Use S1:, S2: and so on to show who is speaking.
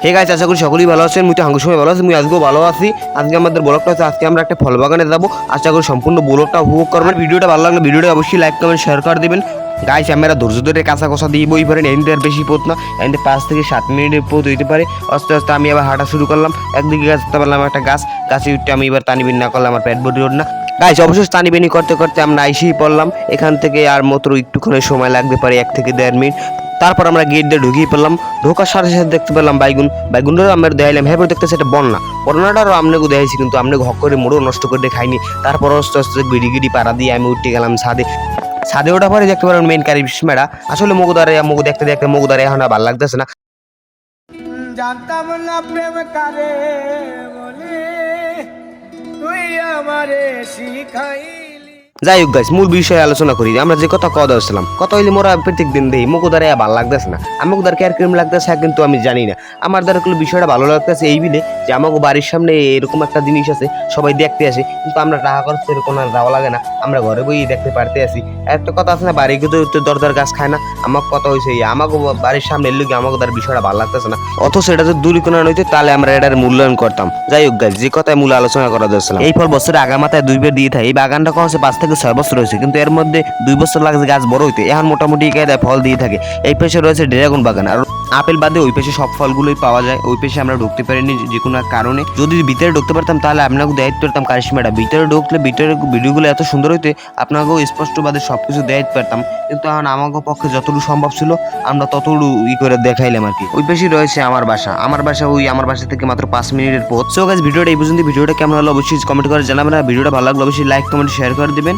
S1: Hey guys, আশা করি সকলেই ভালো আছেন। মুই তো হাঙ্গুর সময় ভালো আছি, মুই আজকেও ভালো আছি। আজকে আমাদের ব্লগটা হচ্ছে, আজকে আমরা একটা ফল বাগানে যাবো। আশা করি সম্পূর্ণ ব্লগটা উপভোগ করবেন। ভিডিওটা ভালো লাগলে ভিডিওটা অবশ্যই লাইক কমেন্ট শেয়ার করে দিবেন। গাইস, আমরা ধৈর্য ধরে কাঁচা কষা দিয়ে বই পারেন, এনতে আর বেশি পথ না, এনতে 5 থেকে 7 মিনিটের পথ হইতে পারে। আস্তে আস্তে আমি আবার হাঁটা শুরু করলাম। একদিকে গাছতে পারলাম একটা গাছে উঠতে আমি এবার টানিবিন না করলে আমার পেট ভরি ওঠ না। গাইস, অবশ্যই টানিবিনি করতে করতে আমরা আইসেই পড়লাম। এখান থেকে আর মাত্র একটুখানি সময় লাগতে পারে, 1 থেকে 1.5 মিনিট। তারপর আমরা গেট দিয়ে ঢুকিয়ে পেলাম। ঢোকার সাথে সাথে দেখতে পেলাম বাইগুনটারও আমরা দেখাইলাম। হ্যাঁ, দেখতেছি এটা বন্যাটারও আমনেকে দেখাইছি, কিন্তু আমনে হক করে মোড়ও নষ্ট করে খাইনি। তারপর আস্তে আস্তে গিড়ি পাড়া দিয়ে আমি উঠে গেলাম ছাদে ওঠা পরে দেখতে পেলাম মেন কারিশমাটা। আসলে মগু দেখতে দেখতে মগুদারে এখন আর ভালো লাগতেছে না।
S2: জানতাম না প্রেম কারে বলে, তুই আমারে শিখাইলি।
S1: যাই হোক গাইস, মূল বিষয়ে আলোচনা করি। আমরা যে কথা আসলাম, কথা হইলে মোরা প্রত্যেক দিন দেই মগুদারে ভালো লাগতেছে না। আমাকে দ্বারা কেয়ার ক্রিম লাগতেছে, কিন্তু আমি জানি না। আমার দ্বারা বিষয়টা ভালো লাগতেছে এই বিলে যে আমাকে বাড়ির সামনে এরকম একটা জিনিস আছে, সবাই দেখতে আসে, কিন্তু আমরা টাকা খরচ করে কোনো আর যাওয়া লাগে না, আমরা ঘরে বই দেখতে পারতে আসি। একটা কথা আছে না, বাড়ি কিন্তু দরদার গাছ খায় না। আমার কথা হয়েছে আমাকে বাড়ির সামনে এর লোকে আমাকে দ্বারা বিষয়টা ভালো লাগতেছে না। অথচ এটা যদি দূরী কোনো নইতে, তাহলে আমরা এটার মূল্যায়ন করতাম। যাই হোক গাইস, যে কথায় মূল আলোচনা করা যাচ্ছিলাম, এই ফল বছরে আগামাতায় 2 বার দিয়ে থাকে। এই বাগানটা হচ্ছে 5 থেকে 6 বছর হয়েছে, কিন্তু এর মধ্যে 2 বছর লাগছে গাছ বড় হইতে। এখন মোটামুটি কায়দায় ফল দিয়ে থাকে। এই পাশে রয়েছে ড্রাগন বাগান, আর আপেল বাদে ওই পাশে সব ফলগুলোই পাওয়া যায়। ওই পাশে আমরা ঢুকতে পারিনি যে কোনো কারণে। যদি ভিতরে ঢুকতে পারতাম তাহলে আপনাকে দায়িত্ব করতাম কারিশমাটা। ভিতরে ঢুকলে ভিতরের ভিডিওগুলো এত সুন্দর হইতে, আপনাকেও স্পষ্টভাবে সবকিছু দায়িত্ব পারতাম। কিন্তু এখন আমাকে পক্ষে যতটুকু সম্ভব ছিল আমরা ততটুকু করে দেখাইলাম আর কি। ওই পাশে রয়েছে আমার বাসা। আমার বাসা থেকে মাত্র 5 মিনিটের পথ। সো গাইস, ভিডিওটা এই পর্যন্ত। ভিডিওটা কেমন হলো অবশ্যই কমেন্ট করে জানাবেন। আর ভিডিওটা ভালো লাগলে অবশ্যই লাইক কমেন্ট শেয়ার করে দিবেন।